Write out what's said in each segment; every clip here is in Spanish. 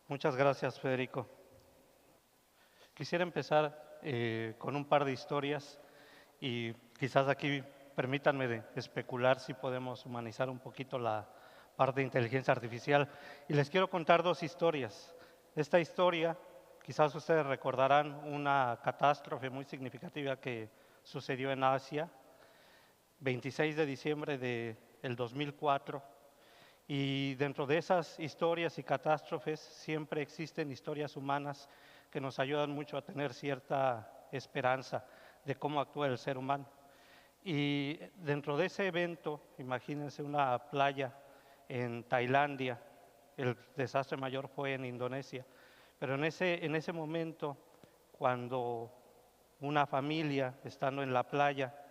Muchas gracias, Federico. Quisiera empezar con un par de historias y quizás aquí permítanme especular si podemos humanizar un poquito la parte de inteligencia artificial. Y les quiero contar dos historias. Esta historia, quizás ustedes recordarán una catástrofe muy significativa que sucedió en Asia, 26 de diciembre del 2004. Y dentro de esas historias y catástrofes siempre existen historias humanas que nos ayudan mucho a tener cierta esperanza de cómo actúa el ser humano. Y dentro de ese evento, imagínense una playa en Tailandia, el desastre mayor fue en Indonesia, pero en ese momento, cuando una familia, estando en la playa,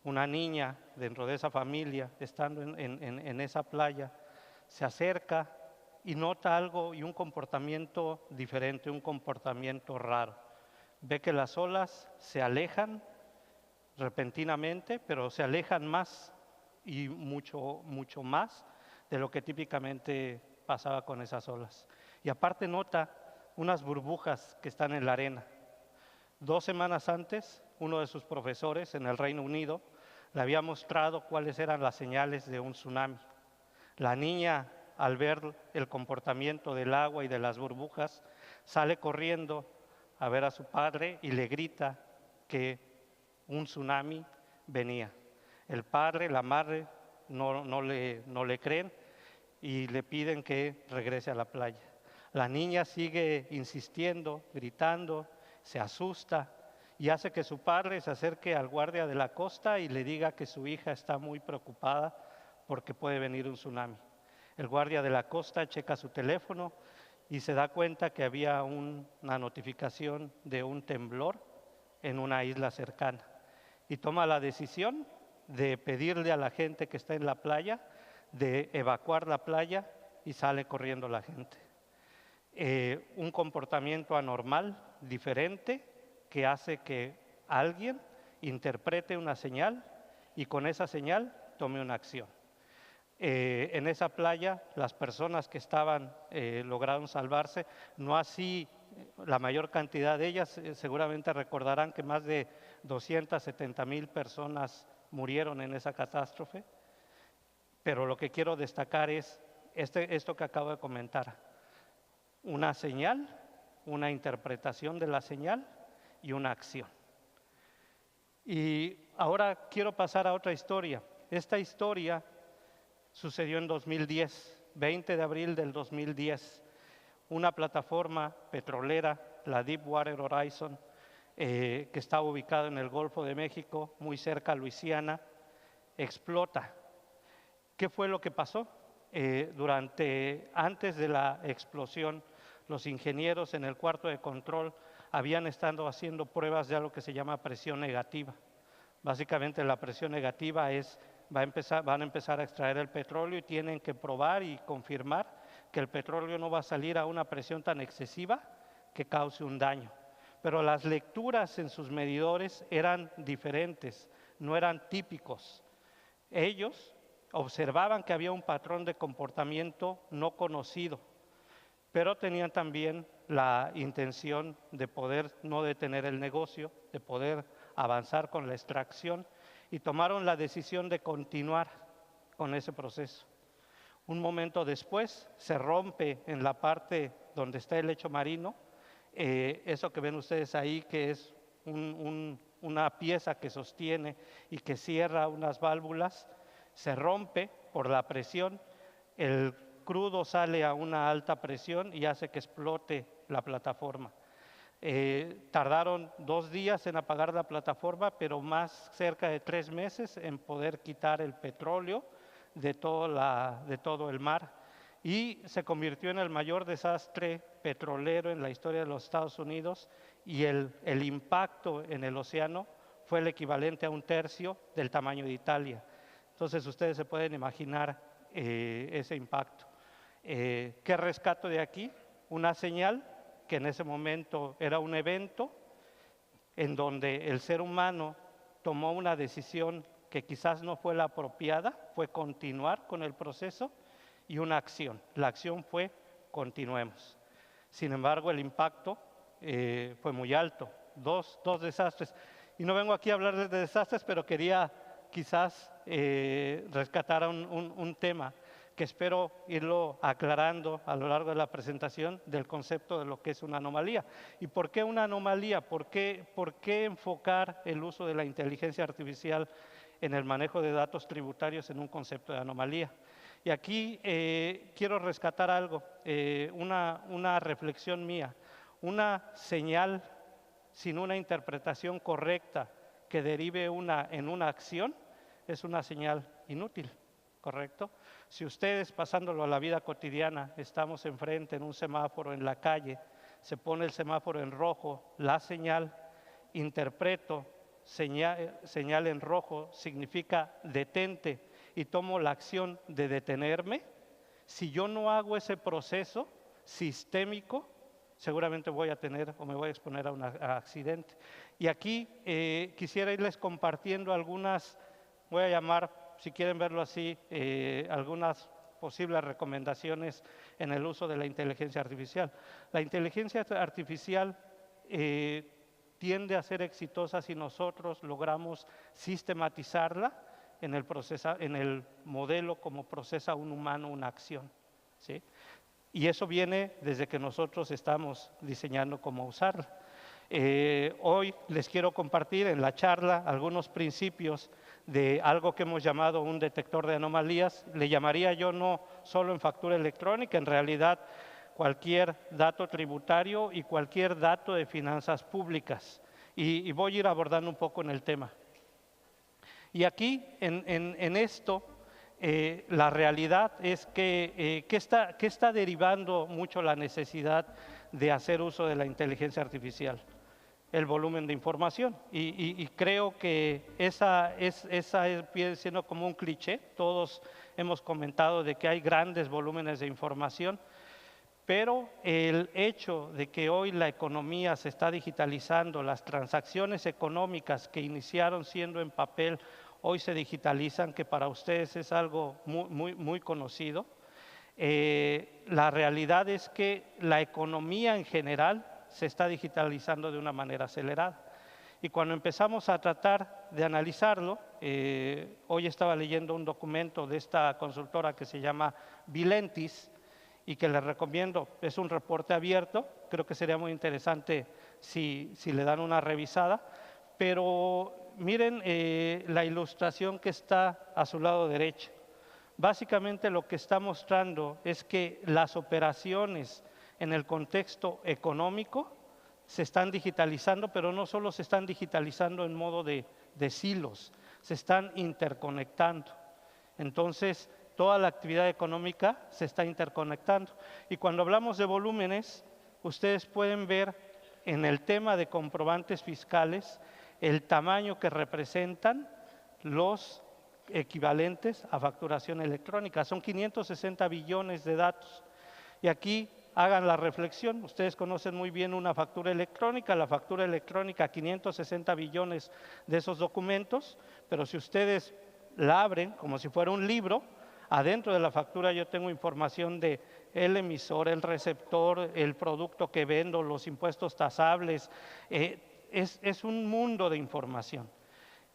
una niña dentro de esa familia, estando en esa playa, se acerca y nota algo y un comportamiento diferente, un comportamiento raro. Ve que las olas se alejan repentinamente, pero se alejan más y mucho, mucho más de lo que típicamente pasaba con esas olas. Y aparte nota unas burbujas que están en la arena. 2 semanas antes, uno de sus profesores en el Reino Unido le había mostrado cuáles eran las señales de un tsunami. La niña, al ver el comportamiento del agua y de las burbujas, sale corriendo a ver a su padre y le grita que un tsunami venía. El padre, la madre no le creen y le piden que regrese a la playa. La niña sigue insistiendo, gritando, se asusta y hace que su padre se acerque al guardia de la costa y le diga que su hija está muy preocupada porque puede venir un tsunami. El guardia de la costa checa su teléfono y se da cuenta que había una notificación de un temblor en una isla cercana y toma la decisión de pedirle a la gente que está en la playa de evacuar la playa y sale corriendo la gente. Un comportamiento anormal, diferente, que hace que alguien interprete una señal y con esa señal tome una acción. En esa playa las personas que estaban lograron salvarse, no así la mayor cantidad de ellas. Seguramente recordarán que más de 270,000 personas murieron en esa catástrofe, pero lo que quiero destacar es esto que acabo de comentar: una señal, una interpretación de la señal y una acción. Y ahora quiero pasar a otra historia. Esta historia sucedió en 2010, 20 de abril del 2010. Una plataforma petrolera, la Deepwater Horizon, que estaba ubicada en el Golfo de México, muy cerca a Luisiana, explota. ¿Qué fue lo que pasó? Antes de la explosión, los ingenieros en el cuarto de control habían estado haciendo pruebas de algo que se llama presión negativa. Básicamente la presión negativa van a empezar a extraer el petróleo y tienen que probar y confirmar que el petróleo no va a salir a una presión tan excesiva que cause un daño. Pero las lecturas en sus medidores eran diferentes, no eran típicos. Ellos observaban que había un patrón de comportamiento no conocido, pero tenían también la intención de poder no detener el negocio, de poder avanzar con la extracción, y tomaron la decisión de continuar con ese proceso. Un momento después se rompe en la parte donde está el lecho marino, eso que ven ustedes ahí, que es una pieza que sostiene y que cierra unas válvulas, se rompe por la presión, el crudo sale a una alta presión y hace que explote la plataforma. Tardaron 2 días en apagar la plataforma, pero más cerca de 3 meses en poder quitar el petróleo de todo el mar, y se convirtió en el mayor desastre petrolero en la historia de los Estados Unidos, y el impacto en el océano fue el equivalente a 1/3 del tamaño de Italia. Entonces ustedes se pueden imaginar ese impacto. ¿Qué rescato de aquí? Una señal que en ese momento era un evento en donde el ser humano tomó una decisión que quizás no fue la apropiada, fue continuar con el proceso, y una acción. La acción fue continuemos. Sin embargo, el impacto fue muy alto, dos desastres. Y no vengo aquí a hablar de desastres, pero quería quizás rescatar un tema que espero irlo aclarando a lo largo de la presentación del concepto de lo que es una anomalía. ¿Y por qué una anomalía? ¿Por qué enfocar el uso de la inteligencia artificial en el manejo de datos tributarios en un concepto de anomalía? Y aquí quiero rescatar algo, una reflexión mía. Una señal sin una interpretación correcta que derive en una acción es una señal inútil, ¿correcto? Si ustedes, pasándolo a la vida cotidiana, estamos enfrente en un semáforo en la calle, se pone el semáforo en rojo, la señal, interpreto, señal en rojo significa detente y tomo la acción de detenerme. Si yo no hago ese proceso sistémico, seguramente voy a tener o me voy a exponer a un accidente. Y aquí quisiera irles compartiendo algunas, voy a llamar, si quieren verlo así, algunas posibles recomendaciones en el uso de la inteligencia artificial. La inteligencia artificial tiende a ser exitosa si nosotros logramos sistematizarla en el modelo como procesa un humano una acción, ¿sí? Y eso viene desde que nosotros estamos diseñando cómo usarla. Hoy les quiero compartir en la charla algunos principios de algo que hemos llamado un detector de anomalías. Le llamaría yo no solo en factura electrónica, en realidad cualquier dato tributario y cualquier dato de finanzas públicas. Y voy a ir abordando un poco en el tema. Y aquí, en esto, la realidad es que está derivando mucho la necesidad de hacer uso de la inteligencia artificial, el volumen de información. Y creo que esa viene siendo como un cliché. Todos hemos comentado de que hay grandes volúmenes de información, pero el hecho de que hoy la economía se está digitalizando, las transacciones económicas que iniciaron siendo en papel, hoy se digitalizan, que para ustedes es algo muy conocido. La realidad es que la economía en general se está digitalizando de una manera acelerada. Y cuando empezamos a tratar de analizarlo, hoy estaba leyendo un documento de esta consultora que se llama Vilentis, y que les recomiendo, es un reporte abierto, creo que sería muy interesante si le dan una revisada, pero miren la ilustración que está a su lado derecho. Básicamente lo que está mostrando es que las operaciones en el contexto económico se están digitalizando, pero no solo se están digitalizando en modo de silos, se están interconectando. Entonces, toda la actividad económica se está interconectando. Y cuando hablamos de volúmenes, ustedes pueden ver en el tema de comprobantes fiscales el tamaño que representan los equivalentes a facturación electrónica. Son 560 billones de datos. Y aquí hagan la reflexión, ustedes conocen muy bien una factura electrónica, la factura electrónica, 560 billones de esos documentos, pero si ustedes la abren como si fuera un libro, adentro de la factura yo tengo información de el emisor, el receptor, el producto que vendo, los impuestos tasables. Es un mundo de información.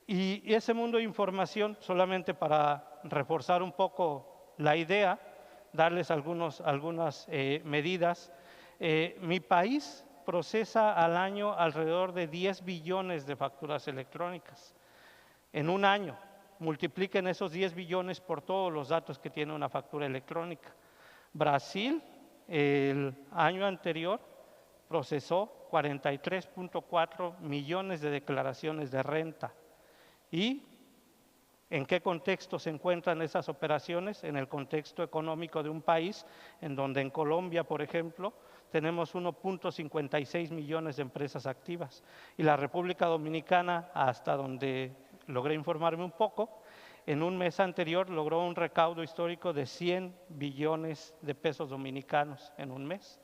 Y ese mundo de información, solamente para reforzar un poco la idea, darles algunas medidas. Mi país procesa al año alrededor de 10 billones de facturas electrónicas. En un año, multipliquen esos 10 billones por todos los datos que tiene una factura electrónica. Brasil, el año anterior, procesó 43.4 millones de declaraciones de renta. ¿Y en qué contexto se encuentran esas operaciones? En el contexto económico de un país en donde en Colombia, por ejemplo, tenemos 1.56 millones de empresas activas. Y la República Dominicana, hasta donde logré informarme un poco, en un mes anterior logró un recaudo histórico de 100 billones de pesos dominicanos en un mes.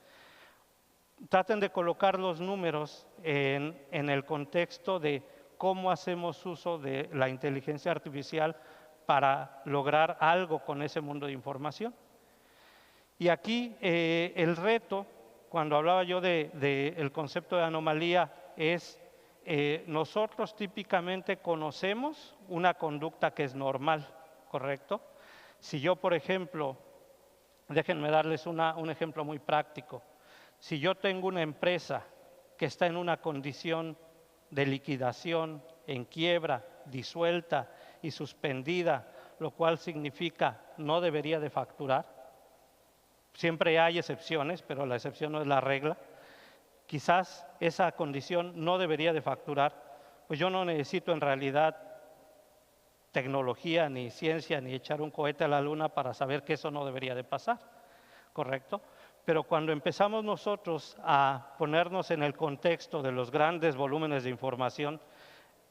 Traten de colocar los números en el contexto de cómo hacemos uso de la inteligencia artificial para lograr algo con ese mundo de información. Y aquí el reto, cuando hablaba yo el concepto de anomalía, es nosotros típicamente conocemos una conducta que es normal, ¿correcto? Si yo, por ejemplo, déjenme darles un ejemplo muy práctico. Si yo tengo una empresa que está en una condición de liquidación, en quiebra, disuelta y suspendida, lo cual significa no debería de facturar. Siempre hay excepciones, pero la excepción no es la regla. Quizás esa condición no debería de facturar, pues yo no necesito en realidad tecnología, ni ciencia, ni echar un cohete a la luna para saber que eso no debería de pasar, ¿correcto? Pero cuando empezamos nosotros a ponernos en el contexto de los grandes volúmenes de información,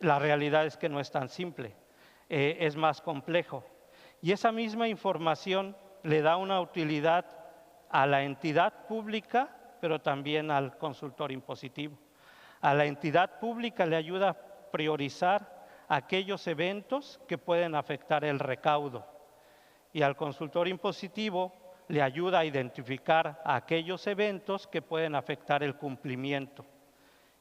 la realidad es que no es tan simple, es más complejo. Y esa misma información le da una utilidad a la entidad pública, pero también al consultor impositivo. A la entidad pública le ayuda a priorizar aquellos eventos que pueden afectar el recaudo. Y al consultor impositivo le ayuda a identificar aquellos eventos que pueden afectar el cumplimiento.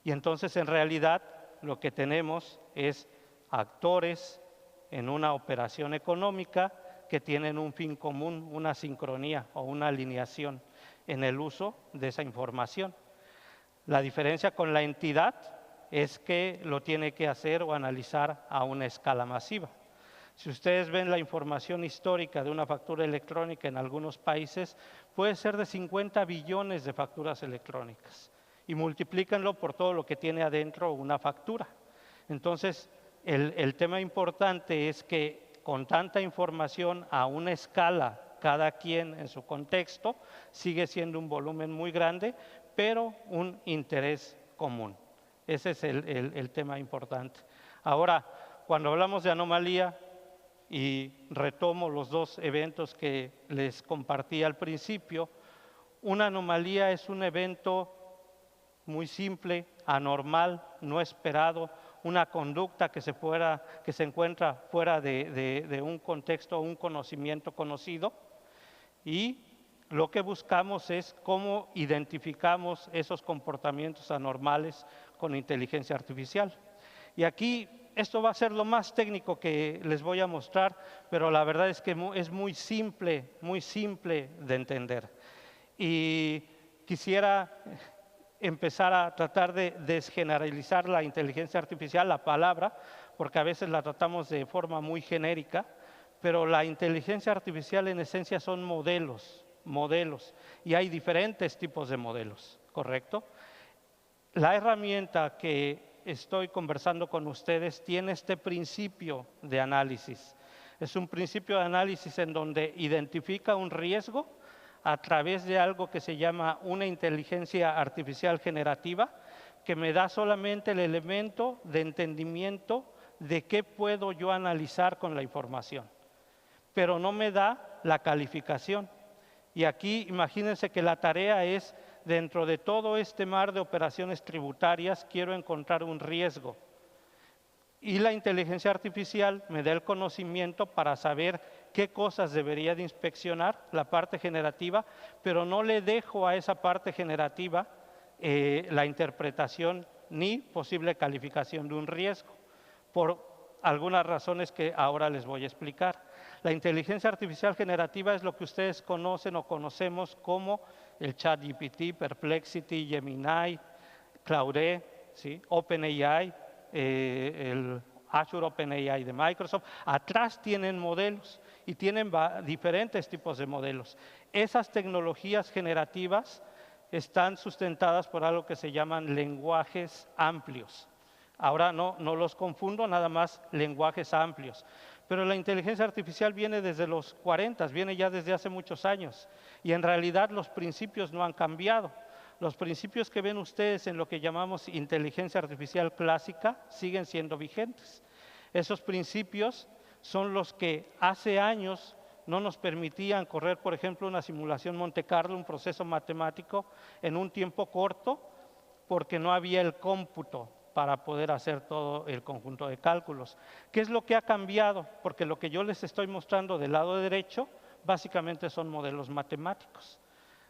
Y entonces en realidad lo que tenemos es actores en una operación económica que tienen un fin común, una sincronía o una alineación en el uso de esa información. La diferencia con la entidad es que lo tiene que hacer o analizar a una escala masiva. Si ustedes ven la información histórica de una factura electrónica en algunos países, puede ser de 50 billones de facturas electrónicas y multiplícanlo por todo lo que tiene adentro una factura. Entonces, el tema importante es que con tanta información a una escala, cada quien en su contexto, sigue siendo un volumen muy grande, pero un interés común. Ese es el tema importante. Ahora, cuando hablamos de anomalía, y retomo los dos eventos que les compartí al principio, una anomalía es un evento muy simple, anormal, no esperado, una conducta que se encuentra fuera de un contexto o un conocimiento conocido, y lo que buscamos es cómo identificamos esos comportamientos anormales con inteligencia artificial. Y aquí esto va a ser lo más técnico que les voy a mostrar, pero la verdad es que es muy simple de entender. Y quisiera empezar a tratar de desgeneralizar la inteligencia artificial, la palabra, porque a veces la tratamos de forma muy genérica, pero la inteligencia artificial en esencia son modelos, y hay diferentes tipos de modelos, ¿correcto? La herramienta que estoy conversando con ustedes tiene este principio de análisis. Es un principio de análisis en donde identifica un riesgo a través de algo que se llama una inteligencia artificial generativa, que me da solamente el elemento de entendimiento de qué puedo yo analizar con la información, pero no me da la calificación. Y aquí imagínense que la tarea es, dentro de todo este mar de operaciones tributarias, quiero encontrar un riesgo. Y la inteligencia artificial me da el conocimiento para saber qué cosas debería de inspeccionar, la parte generativa, pero no le dejo a esa parte generativa la interpretación ni posible calificación de un riesgo, por algunas razones que ahora les voy a explicar. La inteligencia artificial generativa es lo que ustedes conocen o conocemos como el ChatGPT, Perplexity, Gemini, Claude, ¿sí? OpenAI, el Azure OpenAI de Microsoft. Atrás tienen modelos y tienen diferentes tipos de modelos. Esas tecnologías generativas están sustentadas por algo que se llaman lenguajes amplios. Ahora no los confundo, nada más lenguajes amplios. Pero la inteligencia artificial viene desde los 40, viene ya desde hace muchos años. Y en realidad los principios no han cambiado. Los principios que ven ustedes en lo que llamamos inteligencia artificial clásica siguen siendo vigentes. Esos principios son los que hace años no nos permitían correr, por ejemplo, una simulación Monte Carlo, un proceso matemático, en un tiempo corto, porque no había el cómputo para poder hacer todo el conjunto de cálculos. ¿Qué es lo que ha cambiado? Porque lo que yo les estoy mostrando del lado derecho básicamente son modelos matemáticos.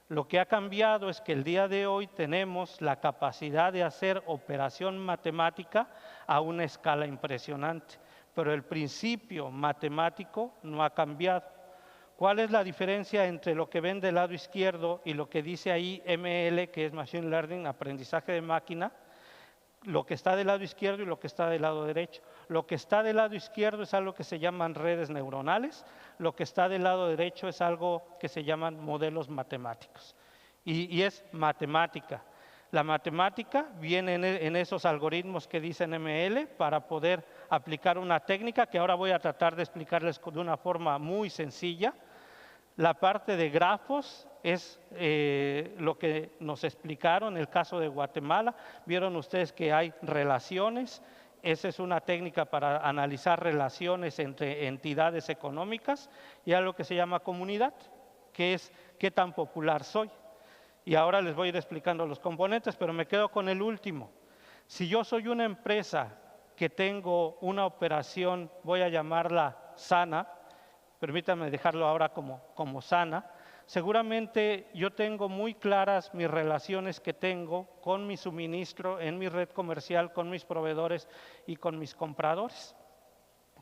Lo que ha cambiado es que el día de hoy tenemos la capacidad de hacer operación matemática a una escala impresionante, pero el principio matemático no ha cambiado. ¿Cuál es la diferencia entre lo que ven del lado izquierdo y lo que dice ahí ML, que es Machine Learning, aprendizaje de máquina? Lo que está del lado izquierdo y lo que está del lado derecho. Lo que está del lado izquierdo es algo que se llaman redes neuronales, lo que está del lado derecho es algo que se llaman modelos matemáticos. Y es matemática. La matemática viene en esos algoritmos que dicen ML para poder aplicar una técnica que ahora voy a tratar de explicarles de una forma muy sencilla. La parte de grafos es lo que nos explicaron en el caso de Guatemala. Vieron ustedes que hay relaciones. Esa es una técnica para analizar relaciones entre entidades económicas y algo que se llama comunidad, que es qué tan popular soy. Y ahora les voy a ir explicando los componentes, pero me quedo con el último. Si yo soy una empresa que tengo una operación, voy a llamarla sana, permítanme dejarlo ahora como sana, seguramente yo tengo muy claras mis relaciones que tengo con mi suministro, en mi red comercial, con mis proveedores y con mis compradores,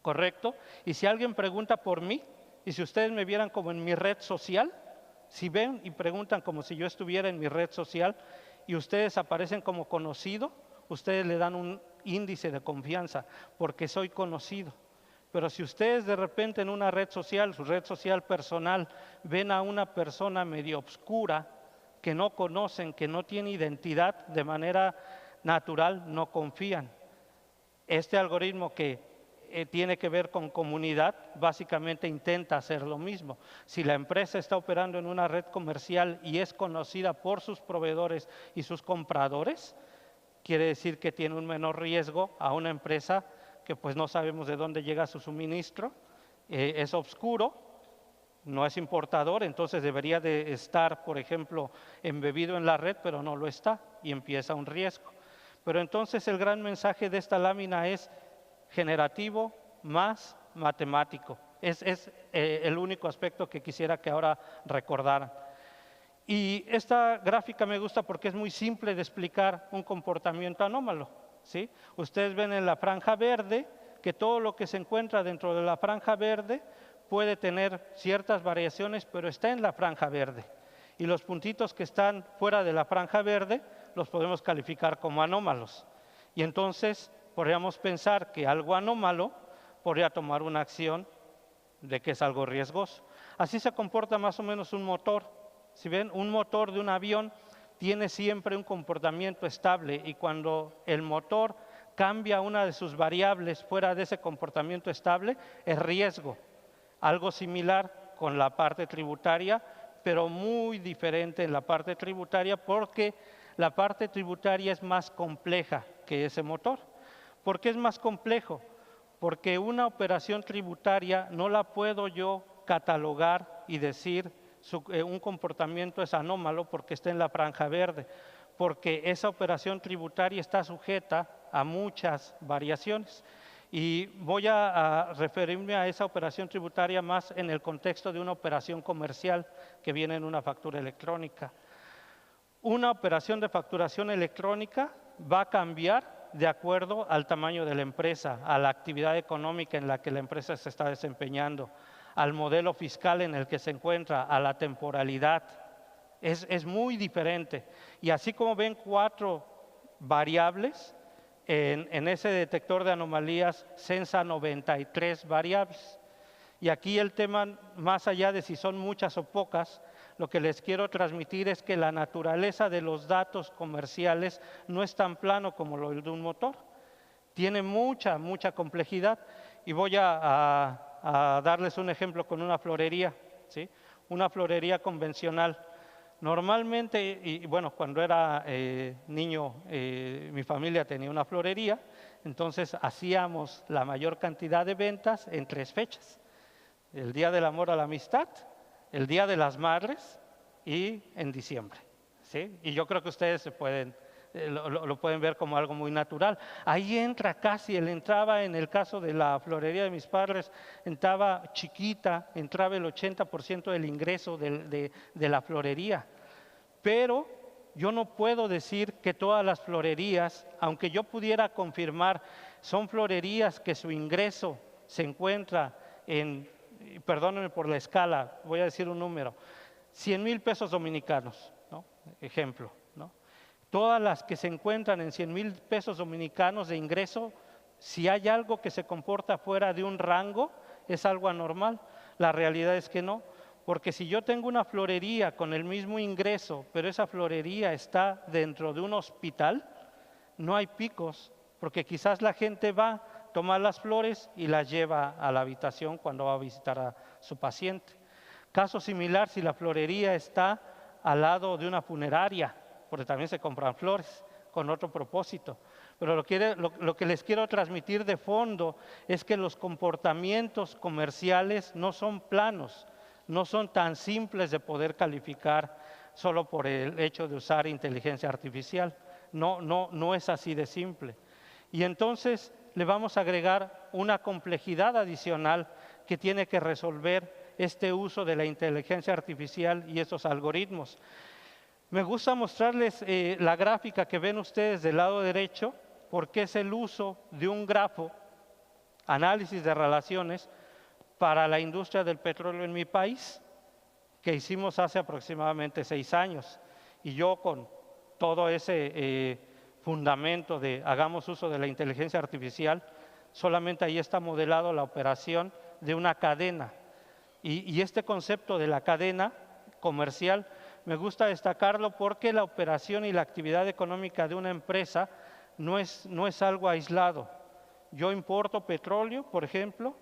¿correcto? Y si alguien pregunta por mí, y si ustedes me vieran como en mi red social, si ven y preguntan como si yo estuviera en mi red social y ustedes aparecen como conocido, ustedes le dan un índice de confianza porque soy conocido. Pero si ustedes de repente en una red social, su red social personal, ven a una persona medio obscura que no conocen, que no tiene identidad, de manera natural no confían. Este algoritmo que tiene que ver con comunidad, básicamente intenta hacer lo mismo. Si la empresa está operando en una red comercial y es conocida por sus proveedores y sus compradores, quiere decir que tiene un menor riesgo a una empresa que pues no sabemos de dónde llega su suministro, es oscuro, no es importador, entonces debería de estar, por ejemplo, embebido en la red, pero no lo está y empieza un riesgo. Pero entonces el gran mensaje de esta lámina es generativo más matemático. Es el único aspecto que quisiera que ahora recordaran. Y esta gráfica me gusta porque es muy simple de explicar un comportamiento anómalo, ¿sí? Ustedes ven en la franja verde que todo lo que se encuentra dentro de la franja verde puede tener ciertas variaciones, pero está en la franja verde. Y los puntitos que están fuera de la franja verde los podemos calificar como anómalos. Y entonces podríamos pensar que algo anómalo podría tomar una acción de que es algo riesgoso. Así se comporta más o menos un motor. Si ven, un motor de un avión tiene siempre un comportamiento estable y cuando el motor cambia una de sus variables fuera de ese comportamiento estable, es riesgo. Algo similar con la parte tributaria, pero muy diferente en la parte tributaria porque la parte tributaria es más compleja que ese motor. ¿Por qué es más complejo? Porque una operación tributaria no la puedo yo catalogar y decir un comportamiento es anómalo porque está en la franja verde, porque esa operación tributaria está sujeta a muchas variaciones. Y voy a referirme a esa operación tributaria más en el contexto de una operación comercial que viene en una factura electrónica. Una operación de facturación electrónica va a cambiar de acuerdo al tamaño de la empresa, a la actividad económica en la que la empresa se está desempeñando, al modelo fiscal en el que se encuentra, a la temporalidad. Es muy diferente. Y así como ven 4 variables, en ese detector de anomalías censa 93 variables. Y aquí el tema, más allá de si son muchas o pocas, lo que les quiero transmitir es que la naturaleza de los datos comerciales no es tan plano como lo de un motor. Tiene mucha complejidad y voy a darles un ejemplo con una florería, ¿sí? Una florería convencional. Normalmente, y bueno, cuando era niño, mi familia tenía una florería, entonces hacíamos la mayor cantidad de ventas en 3 fechas. El Día del Amor a la Amistad, el Día de las Madres y en diciembre, ¿sí? Y yo creo que ustedes se pueden lo pueden ver como algo muy natural. Ahí entra casi, él entraba en el caso de la florería de mis padres, entraba chiquita, entraba el 80% del ingreso de la florería. Pero yo no puedo decir que todas las florerías, aunque yo pudiera confirmar, son florerías que su ingreso se encuentra en, perdónenme por la escala, voy a decir un número, 100,000 pesos dominicanos, ¿no? Ejemplo, ¿no? Todas las que se encuentran en 100,000 pesos dominicanos de ingreso, si hay algo que se comporta fuera de un rango, es algo anormal. La realidad es que no. Porque si yo tengo una florería con el mismo ingreso, pero esa florería está dentro de un hospital, no hay picos, porque quizás la gente va, toma las flores y las lleva a la habitación cuando va a visitar a su paciente. Caso similar si la florería está al lado de una funeraria, porque también se compran flores con otro propósito. Pero lo que les quiero transmitir de fondo es que los comportamientos comerciales no son planos, no son tan simples de poder calificar solo por el hecho de usar inteligencia artificial. No es así de simple. Y entonces le vamos a agregar una complejidad adicional que tiene que resolver este uso de la inteligencia artificial y esos algoritmos. Me gusta mostrarles la gráfica que ven ustedes del lado derecho, porque es el uso de un grafo, análisis de relaciones, para la industria del petróleo en mi país, que hicimos hace aproximadamente 6 años. Y yo con todo ese fundamento de hagamos uso de la inteligencia artificial, solamente ahí está modelado la operación de una cadena. Y este concepto de la cadena comercial me gusta destacarlo porque la operación y la actividad económica de una empresa no es algo aislado. Yo importo petróleo, por ejemplo,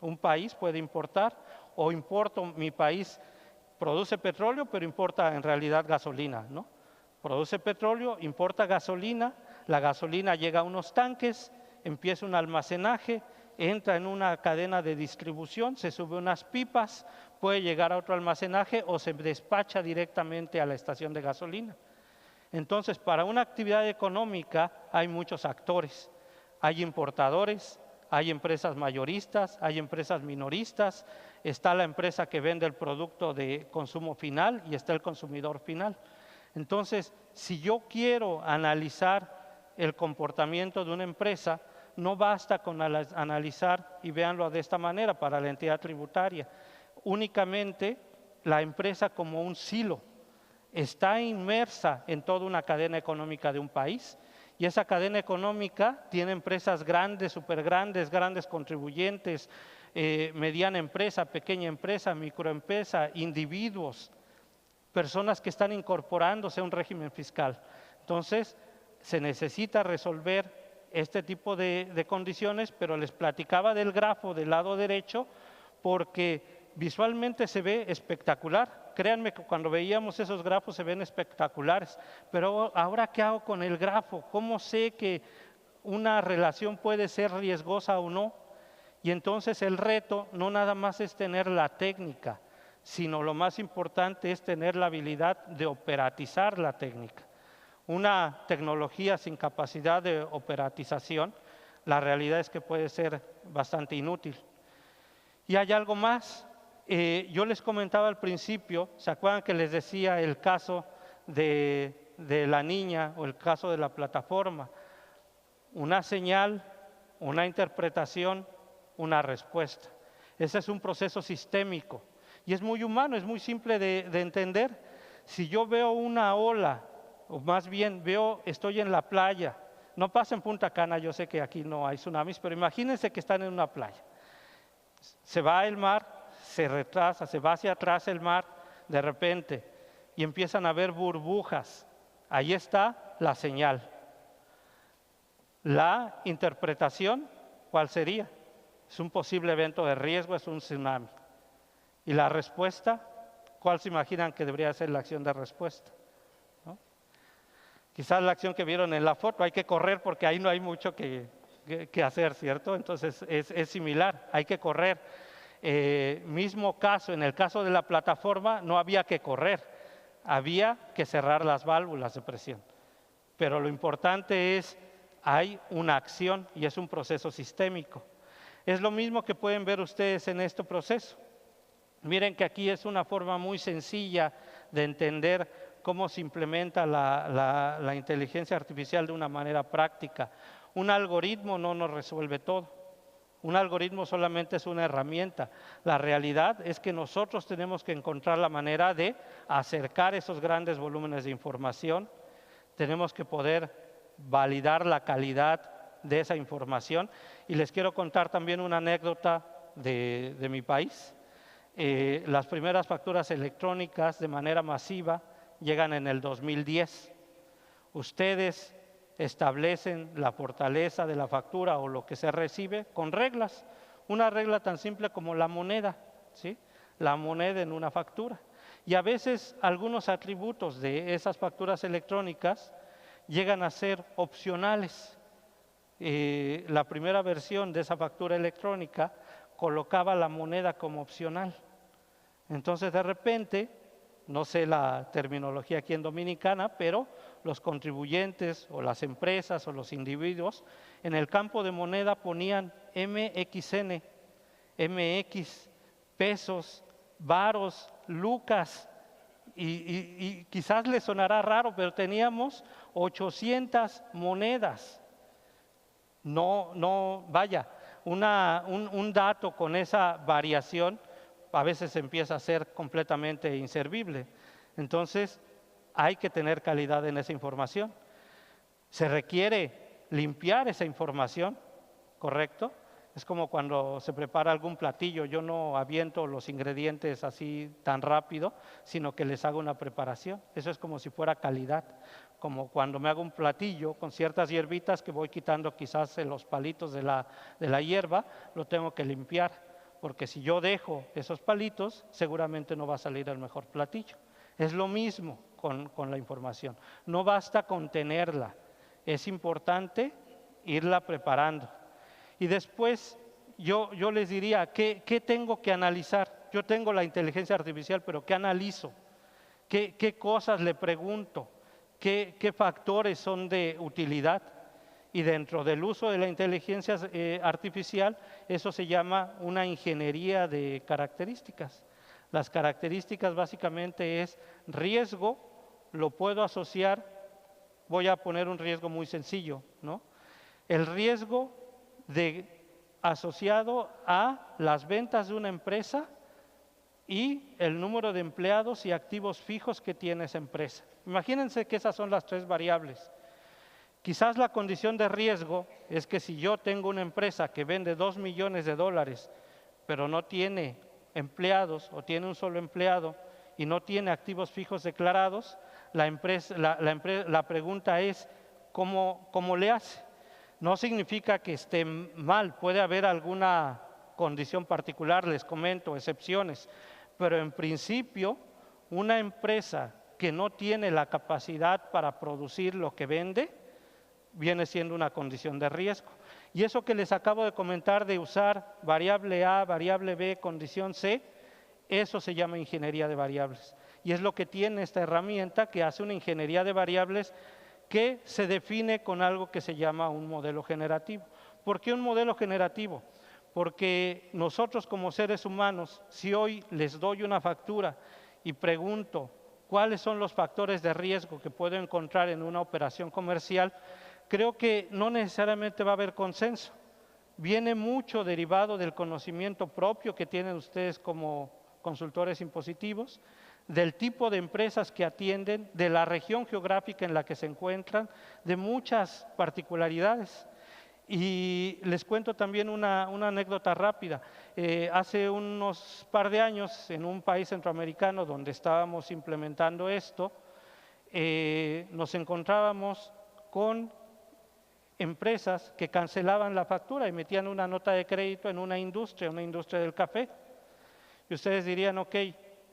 un país puede importar, o importo, mi país produce petróleo, pero importa en realidad gasolina, ¿no? Produce petróleo, importa gasolina, la gasolina llega a unos tanques, empieza un almacenaje, entra en una cadena de distribución, se sube unas pipas, puede llegar a otro almacenaje o se despacha directamente a la estación de gasolina. Entonces, para una actividad económica hay muchos actores, hay importadores, hay empresas mayoristas, hay empresas minoristas, está la empresa que vende el producto de consumo final y está el consumidor final. Entonces, si yo quiero analizar el comportamiento de una empresa, no basta con analizar, y véanlo de esta manera para la entidad tributaria, únicamente la empresa como un silo está inmersa en toda una cadena económica de un país. Y esa cadena económica tiene empresas grandes, súper grandes, grandes contribuyentes, mediana empresa, pequeña empresa, microempresa, individuos, personas que están incorporándose a un régimen fiscal. Entonces, se necesita resolver este tipo de condiciones, pero les platicaba del grafo del lado derecho porque visualmente se ve espectacular. Créanme que cuando veíamos esos grafos se ven espectaculares, pero ahora ¿qué hago con el grafo? ¿Cómo sé que una relación puede ser riesgosa o no? Y entonces el reto no nada más es tener la técnica, sino lo más importante es tener la habilidad de operatizar la técnica. Una tecnología sin capacidad de operatización, la realidad es que puede ser bastante inútil. Y hay algo más. Yo les comentaba al principio, ¿se acuerdan que les decía el caso de la niña o el caso de la plataforma? Una señal, una interpretación, una respuesta. Ese es un proceso sistémico y es muy humano, es muy simple de entender. Si yo veo una ola, o más bien estoy en la playa, no pasa en Punta Cana, yo sé que aquí no hay tsunamis, pero imagínense que están en una playa. Se va el mar, se retrasa, se va hacia atrás el mar de repente y empiezan a haber burbujas. Ahí está la señal. La interpretación, ¿cuál sería? Es un posible evento de riesgo, es un tsunami. Y la respuesta, ¿cuál se imaginan que debería ser la acción de respuesta? ¿No? Quizás la acción que vieron en la foto, hay que correr porque ahí no hay mucho que hacer, ¿cierto? Entonces es similar, hay que correr. Mismo caso, en el caso de la plataforma no había que correr, había que cerrar las válvulas de presión. pero lo importante es, hay una acción y es un proceso sistémico. Es lo mismo que pueden ver ustedes en este proceso. Miren que aquí es una forma muy sencilla de entender cómo se implementa la inteligencia artificial de una manera práctica. Un algoritmo no nos resuelve todo. Un algoritmo solamente es una herramienta. La realidad es que nosotros tenemos que encontrar la manera de acercar esos grandes volúmenes de información. Tenemos que poder validar la calidad de esa información. Y les quiero contar también una anécdota de mi país. Las primeras facturas electrónicas de manera masiva llegan en el 2010. Ustedes establecen la fortaleza de la factura o lo que se recibe con reglas. Una regla tan simple como la moneda, ¿sí? La moneda en una factura. Y a veces algunos atributos de esas facturas electrónicas llegan a ser opcionales. La primera versión de esa factura electrónica colocaba la moneda como opcional. Entonces de repente, no sé la terminología aquí en Dominicana, pero los contribuyentes o las empresas o los individuos en el campo de moneda ponían MXN, MX, pesos, varos, lucas, y quizás les sonará raro, pero teníamos 800 monedas. Vaya, un dato con esa variación a veces empieza a ser completamente inservible. Entonces, hay que tener calidad en esa información. Se requiere limpiar esa información, ¿correcto? Es como cuando se prepara algún platillo. Yo no aviento los ingredientes así tan rápido, sino que les hago una preparación. Eso es como si fuera calidad. Como cuando me hago un platillo con ciertas hierbitas que voy quitando quizás los palitos de la hierba, lo tengo que limpiar. Porque si yo dejo esos palitos, seguramente no va a salir el mejor platillo. Es lo mismo con la información. No basta con tenerla, es importante irla preparando. Y después yo les diría, ¿qué tengo que analizar? Yo tengo la inteligencia artificial, pero ¿qué analizo? ¿Qué cosas le pregunto? ¿Qué factores son de utilidad? Y dentro del uso de la inteligencia artificial, eso se llama una ingeniería de características. Las características básicamente es riesgo, lo puedo asociar, voy a poner un riesgo muy sencillo, ¿no? El riesgo asociado a las ventas de una empresa y el número de empleados y activos fijos que tiene esa empresa. Imagínense que esas son las tres variables. Quizás la condición de riesgo es que si yo tengo una empresa que vende $2 millones, pero no tiene empleados o tiene un solo empleado y no tiene activos fijos declarados, la pregunta es, ¿cómo le hace? No significa que esté mal, puede haber alguna condición particular, les comento, excepciones, pero en principio una empresa que no tiene la capacidad para producir lo que vende, viene siendo una condición de riesgo. Y eso que les acabo de comentar de usar variable A, variable B, condición C, eso se llama ingeniería de variables. Y es lo que tiene esta herramienta que hace una ingeniería de variables que se define con algo que se llama un modelo generativo. ¿Por qué un modelo generativo? Porque nosotros como seres humanos, si hoy les doy una factura y pregunto cuáles son los factores de riesgo que puedo encontrar en una operación comercial, creo que no necesariamente va a haber consenso. Viene mucho derivado del conocimiento propio que tienen ustedes como consultores impositivos, del tipo de empresas que atienden, de la región geográfica en la que se encuentran, de muchas particularidades. Y les cuento también una anécdota rápida. Hace unos par de años, en un país centroamericano donde estábamos implementando esto, nos encontrábamos con empresas que cancelaban la factura y metían una nota de crédito en una industria del café. Y ustedes dirían, ok,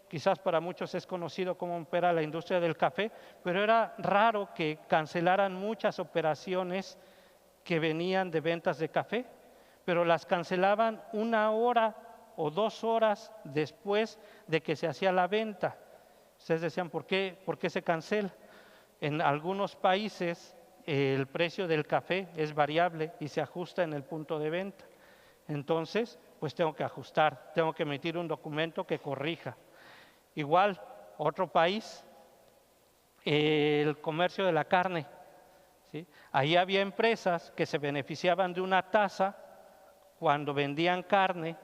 quizás para muchos es conocido cómo opera la industria del café, pero era raro que cancelaran muchas operaciones que venían de ventas de café, pero las cancelaban 1 hora o 2 horas después de que se hacía la venta. Ustedes decían, ¿por qué se cancela? En algunos países el precio del café es variable y se ajusta en el punto de venta. Entonces, pues tengo que ajustar, tengo que emitir un documento que corrija. Igual, otro país, el comercio de la carne, ¿sí? Ahí había empresas que se beneficiaban de una tasa cuando vendían carne,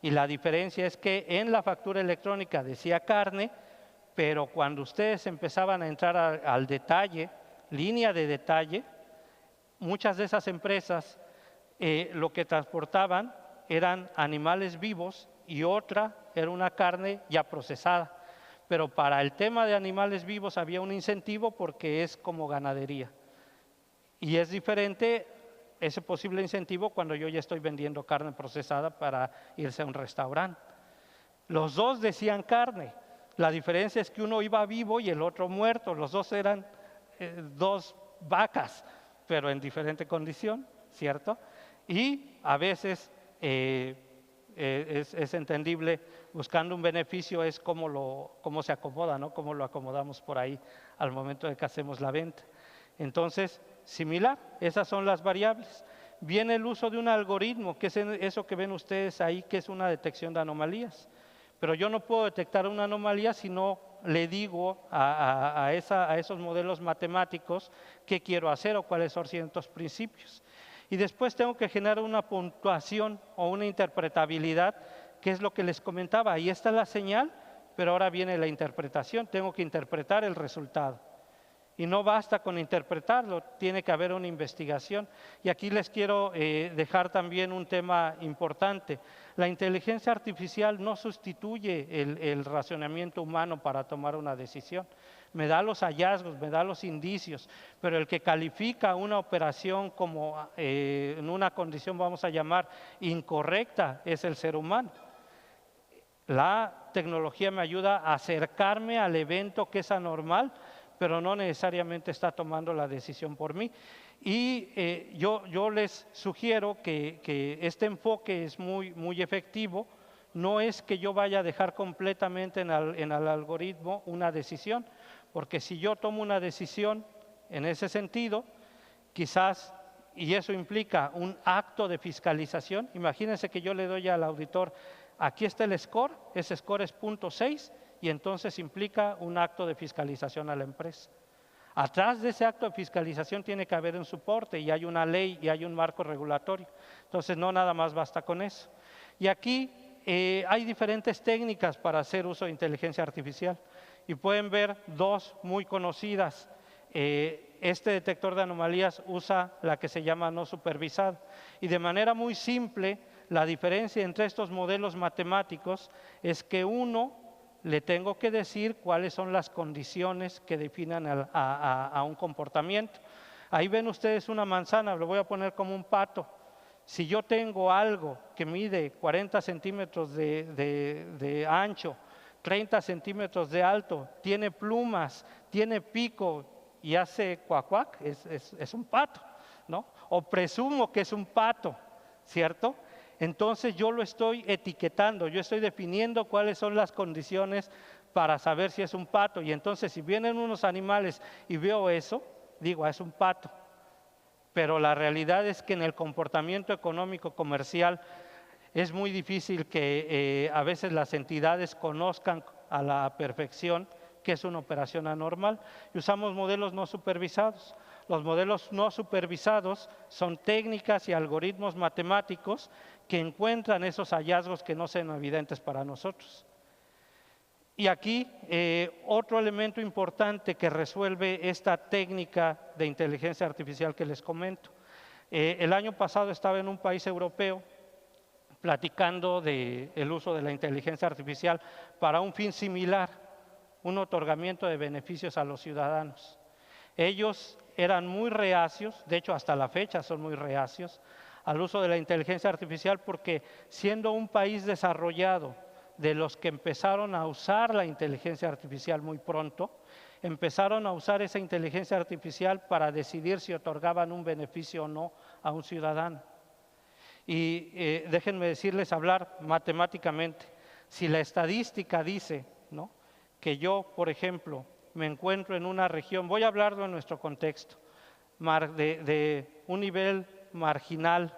y la diferencia es que en la factura electrónica decía carne, pero cuando ustedes empezaban a entrar al detalle, línea de detalle, muchas de esas empresas lo que transportaban eran animales vivos y otra era una carne ya procesada. Pero para el tema de animales vivos había un incentivo porque es como ganadería. Y es diferente ese posible incentivo cuando yo ya estoy vendiendo carne procesada para irse a un restaurante. Los dos decían carne. La diferencia es que uno iba vivo y el otro muerto. Los dos eran dos vacas, pero en diferente condición, ¿cierto? Y a veces es entendible, buscando un beneficio es cómo se acomoda, ¿no? Cómo lo acomodamos por ahí al momento de que hacemos la venta. Entonces, similar, esas son las variables. Viene el uso de un algoritmo, que es eso que ven ustedes ahí, que es una detección de anomalías. Pero yo no puedo detectar una anomalía si no le digo a esos modelos matemáticos qué quiero hacer o cuáles son ciertos principios. Y después tengo que generar una puntuación o una interpretabilidad, que es lo que les comentaba. Ahí está la señal, pero ahora viene la interpretación. Tengo que interpretar el resultado. Y no basta con interpretarlo, tiene que haber una investigación. Y aquí les quiero dejar también un tema importante. La inteligencia artificial no sustituye el razonamiento humano para tomar una decisión. Me da los hallazgos, me da los indicios, pero el que califica una operación como en una condición, vamos a llamar, incorrecta, es el ser humano. La tecnología me ayuda a acercarme al evento que es anormal, pero no necesariamente está tomando la decisión por mí. Y yo les sugiero que este enfoque es muy efectivo. No es que yo vaya a dejar completamente en el algoritmo una decisión, porque si yo tomo una decisión en ese sentido, quizás, y eso implica un acto de fiscalización, imagínense que yo le doy al auditor, aquí está el score, ese score es 0.6, y entonces implica un acto de fiscalización a la empresa. Atrás de ese acto de fiscalización tiene que haber un soporte y hay una ley y hay un marco regulatorio. Entonces no nada más basta con eso. Y aquí hay diferentes técnicas para hacer uso de inteligencia artificial y pueden ver dos muy conocidas. Este detector de anomalías usa la que se llama no supervisado y de manera muy simple la diferencia entre estos modelos matemáticos es que uno le tengo que decir cuáles son las condiciones que definan a un comportamiento. Ahí ven ustedes una manzana, lo voy a poner como un pato. Si yo tengo algo que mide 40 centímetros de ancho, 30 centímetros de alto, tiene plumas, tiene pico y hace cuac cuac, es un pato, ¿no? O presumo que es un pato, ¿cierto? Entonces yo lo estoy etiquetando, yo estoy definiendo cuáles son las condiciones para saber si es un pato. Y entonces si vienen unos animales y veo eso, digo, es un pato. Pero la realidad es que en el comportamiento económico comercial es muy difícil que a veces las entidades conozcan a la perfección que es una operación anormal y usamos modelos no supervisados. Los modelos no supervisados son técnicas y algoritmos matemáticos que encuentran esos hallazgos que no son evidentes para nosotros. Y aquí otro elemento importante que resuelve esta técnica de inteligencia artificial que les comento. El año pasado estaba en un país europeo platicando del uso de la inteligencia artificial para un fin similar, un otorgamiento de beneficios a los ciudadanos. Ellos eran muy reacios, de hecho hasta la fecha son muy reacios al uso de la inteligencia artificial porque siendo un país desarrollado, de los que empezaron a usar la inteligencia artificial muy pronto, empezaron a usar esa inteligencia artificial para decidir si otorgaban un beneficio o no a un ciudadano. Y déjenme decirles, hablar matemáticamente, si la estadística dice, ¿no?, que yo, por ejemplo, me encuentro en una región, voy a hablarlo en nuestro contexto, de un nivel marginal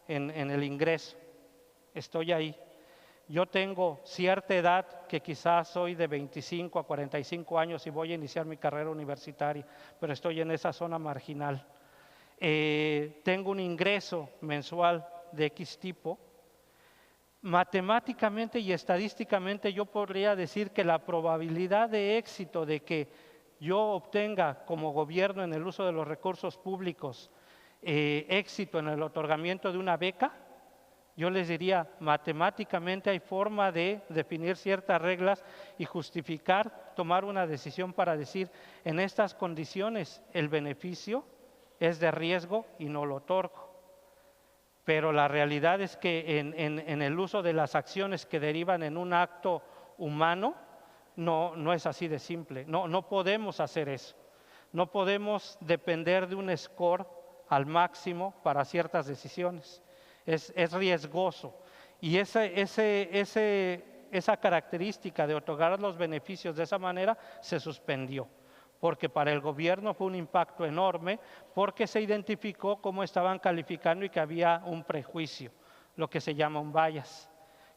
en el ingreso, estoy ahí. Yo tengo cierta edad, que quizás soy de 25 a 45 años y voy a iniciar mi carrera universitaria, pero estoy en esa zona marginal. Tengo un ingreso mensual de X tipo. Matemáticamente y estadísticamente yo podría decir que la probabilidad de éxito de que yo obtenga como gobierno en el uso de los recursos públicos éxito en el otorgamiento de una beca, yo les diría, matemáticamente hay forma de definir ciertas reglas y justificar, tomar una decisión para decir, en estas condiciones el beneficio es de riesgo y no lo otorgo. Pero la realidad es que en el uso de las acciones que derivan en un acto humano, no es así de simple. No podemos hacer eso. No podemos depender de un score al máximo para ciertas decisiones. Es riesgoso. Y esa característica de otorgar los beneficios de esa manera se suspendió, porque para el gobierno fue un impacto enorme, porque se identificó cómo estaban calificando y que había un prejuicio, lo que se llama un bias.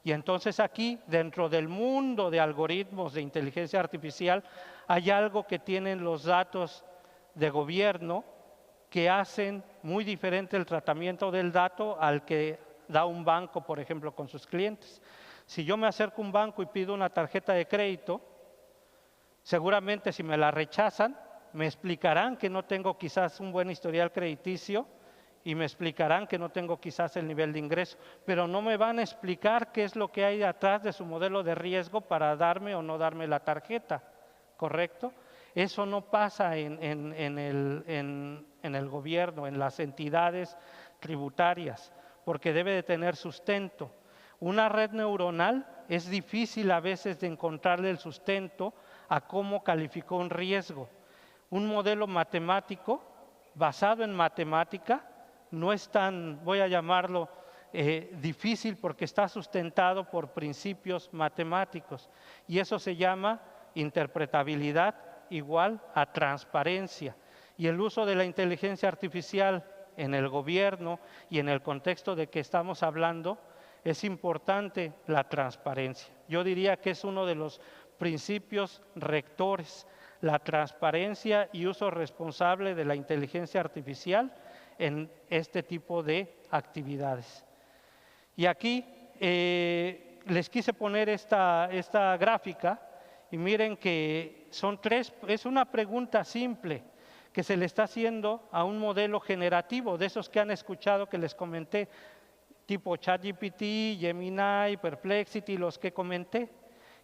Y entonces aquí, dentro del mundo de algoritmos de inteligencia artificial, hay algo que tienen los datos de gobierno que hacen muy diferente el tratamiento del dato al que da un banco, por ejemplo, con sus clientes. Si yo me acerco a un banco y pido una tarjeta de crédito, seguramente si me la rechazan, me explicarán que no tengo quizás un buen historial crediticio y me explicarán que no tengo quizás el nivel de ingreso, pero no me van a explicar qué es lo que hay atrás de su modelo de riesgo para darme o no darme la tarjeta, ¿correcto? Eso no pasa en el gobierno, en las entidades tributarias, porque debe de tener sustento. Una red neuronal es difícil a veces de encontrarle el sustento a cómo calificó un riesgo. Un modelo matemático basado en matemática no es tan, voy a llamarlo, difícil, porque está sustentado por principios matemáticos, y eso se llama interpretabilidad igual a transparencia. Y el uso de la inteligencia artificial en el gobierno y en el contexto de que estamos hablando, es importante la transparencia. Yo diría que es uno de los principios rectores, la transparencia y uso responsable de la inteligencia artificial en este tipo de actividades. Y aquí les quise poner esta gráfica, y miren que son es una pregunta simple que se le está haciendo a un modelo generativo, de esos que han escuchado que les comenté, tipo ChatGPT, Gemini, Perplexity, los que comenté.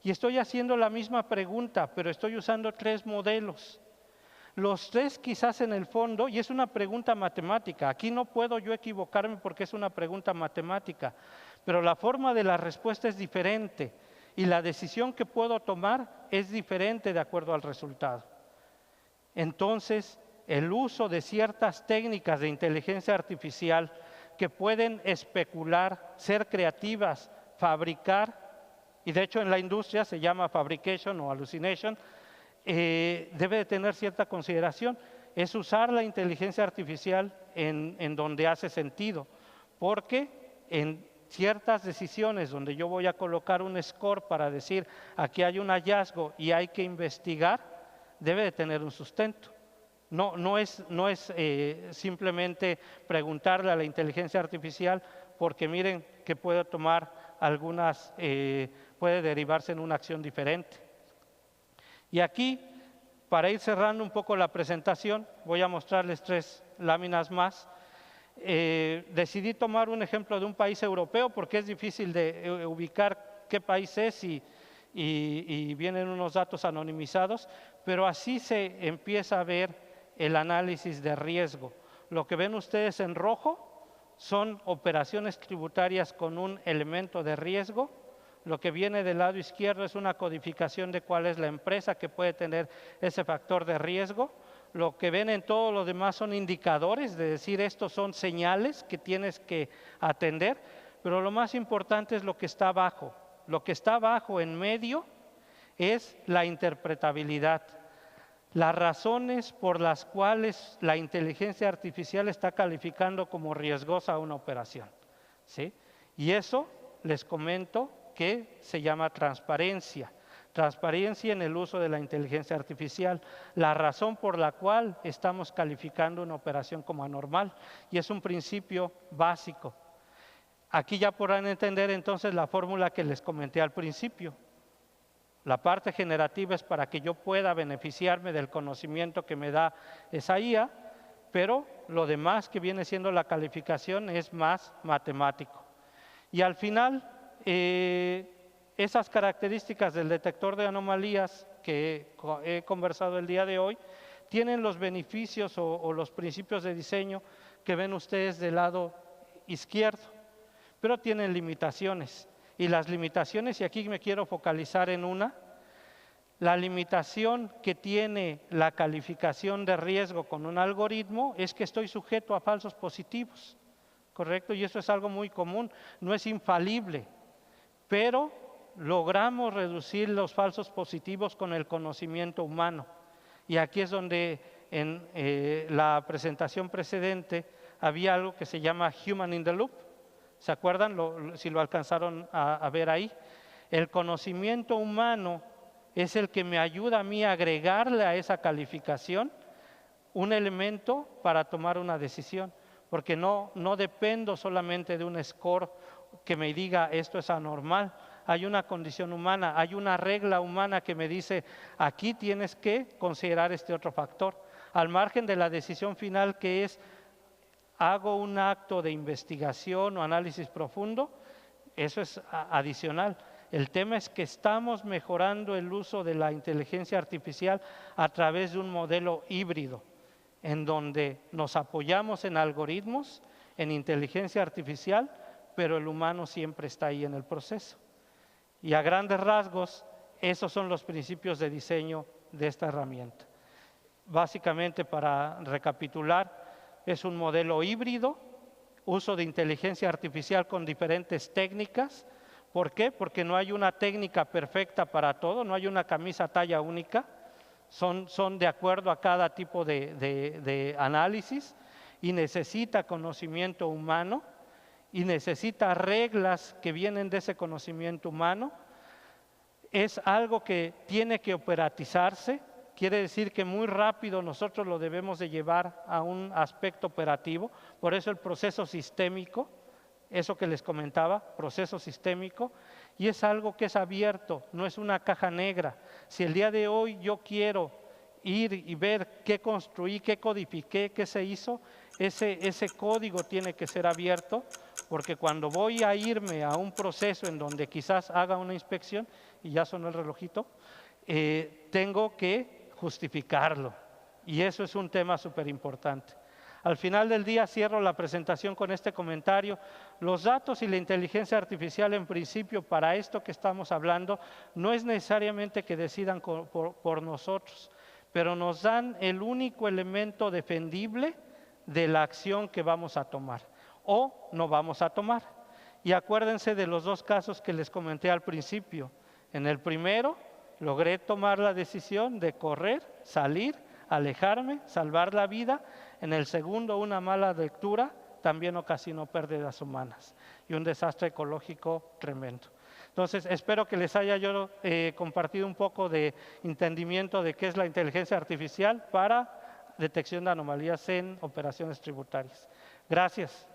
Y estoy haciendo la misma pregunta, pero estoy usando 3 modelos. Los 3 quizás en el fondo, y es una pregunta matemática, aquí no puedo yo equivocarme porque es una pregunta matemática, pero la forma de la respuesta es diferente y la decisión que puedo tomar es diferente de acuerdo al resultado. Entonces, el uso de ciertas técnicas de inteligencia artificial que pueden especular, ser creativas, fabricar, y de hecho en la industria se llama fabrication o hallucination, debe de tener cierta consideración. Es usar la inteligencia artificial en donde hace sentido, porque en ciertas decisiones donde yo voy a colocar un score para decir aquí hay un hallazgo y hay que investigar, debe de tener un sustento. No es simplemente preguntarle a la inteligencia artificial, porque miren que puede tomar algunas, puede derivarse en una acción diferente. Y aquí, para ir cerrando un poco la presentación, voy a mostrarles 3 láminas más. Decidí tomar un ejemplo de un país europeo porque es difícil de ubicar qué país es y vienen unos datos anonimizados, pero así se empieza a ver el análisis de riesgo. Lo que ven ustedes en rojo son operaciones tributarias con un elemento de riesgo. Lo que viene del lado izquierdo es una codificación de cuál es la empresa que puede tener ese factor de riesgo. Lo que ven en todo lo demás son indicadores, de decir estos son señales que tienes que atender, pero lo más importante es lo que está abajo. Lo que está abajo en medio es la interpretabilidad. las razones por las cuales la inteligencia artificial está calificando como riesgosa una operación, ¿sí? Y eso les comento que se llama transparencia. Transparencia en el uso de la inteligencia artificial, la razón por la cual estamos calificando una operación como anormal, y es un principio básico. Aquí ya podrán entender entonces la fórmula que les comenté al principio. La parte generativa es para que yo pueda beneficiarme del conocimiento que me da esa IA, pero lo demás que viene siendo la calificación es más matemático. Y al final, esas características del detector de anomalías que he conversado el día de hoy, tienen los beneficios o los principios de diseño que ven ustedes del lado izquierdo, pero tienen limitaciones. Y las limitaciones, y aquí me quiero focalizar en una, la limitación que tiene la calificación de riesgo con un algoritmo es que estoy sujeto a falsos positivos, ¿correcto? Y eso es algo muy común, no es infalible, pero logramos reducir los falsos positivos con el conocimiento humano. Y aquí es donde en la presentación precedente había algo que se llama Human in the Loop. ¿Se acuerdan? Si lo alcanzaron a ver ahí. El conocimiento humano es el que me ayuda a mí a agregarle a esa calificación un elemento para tomar una decisión, porque no dependo solamente de un score que me diga esto es anormal. Hay una condición humana, hay una regla humana que me dice aquí tienes que considerar este otro factor, al margen de la decisión final que es hago un acto de investigación o análisis profundo, eso es adicional. El tema es que estamos mejorando el uso de la inteligencia artificial a través de un modelo híbrido, en donde nos apoyamos en algoritmos, en inteligencia artificial, pero el humano siempre está ahí en el proceso. Y a grandes rasgos, esos son los principios de diseño de esta herramienta. Básicamente, para recapitular, es un modelo híbrido, uso de inteligencia artificial con diferentes técnicas. ¿Por qué? Porque no hay una técnica perfecta para todo, no hay una camisa talla única, son de acuerdo a cada tipo de análisis y necesita conocimiento humano y necesita reglas que vienen de ese conocimiento humano. Es algo que tiene que operatizarse. Quiere decir que muy rápido nosotros lo debemos de llevar a un aspecto operativo, por eso el proceso sistémico, eso que les comentaba, proceso sistémico, y es algo que es abierto, no es una caja negra. Si el día de hoy yo quiero ir y ver qué construí, qué codifiqué, qué se hizo, ese código tiene que ser abierto, porque cuando voy a irme a un proceso en donde quizás haga una inspección, y ya sonó el relojito, tengo que justificarlo, y eso es un tema súper importante. Al final del día cierro la presentación con este comentario. Los datos y la inteligencia artificial, en principio, para esto que estamos hablando, no es necesariamente que decidan por nosotros, pero nos dan el único elemento defendible de la acción que vamos a tomar o no vamos a tomar. Y acuérdense de los dos casos que les comenté al principio. En el primero, logré tomar la decisión de correr, salir, alejarme, salvar la vida. En el segundo, una mala lectura también ocasionó pérdidas humanas y un desastre ecológico tremendo. Entonces, espero que les haya yo compartido un poco de entendimiento de qué es la inteligencia artificial para detección de anomalías en operaciones tributarias. Gracias.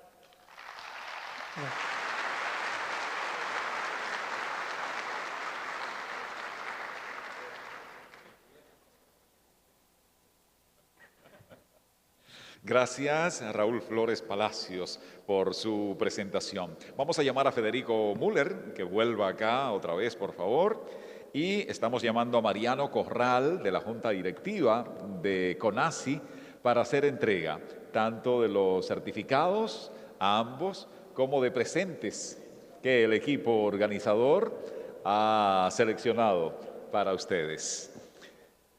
Gracias a Raúl Flores Palacios por su presentación. Vamos a llamar a Federico Müller, que vuelva acá otra vez, por favor. Y estamos llamando a Mariano Corral, de la Junta Directiva de CONACYT, para hacer entrega tanto de los certificados a ambos como de presentes que el equipo organizador ha seleccionado para ustedes.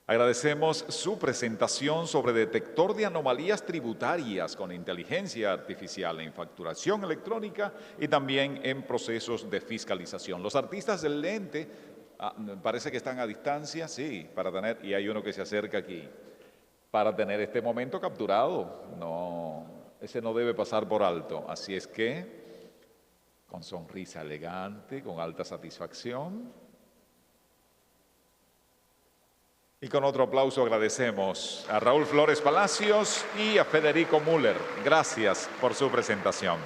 Agradecemos su presentación sobre detector de anomalías tributarias con inteligencia artificial en facturación electrónica y también en procesos de fiscalización. Los artistas del ente Parece que están a distancia, sí, para tener, y hay uno que se acerca aquí, para tener este momento capturado. No, ese no debe pasar por alto. Así es que, con sonrisa elegante, con alta satisfacción, y con otro aplauso agradecemos a Raúl Flores Palacios y a Federico Müller. Gracias por su presentación.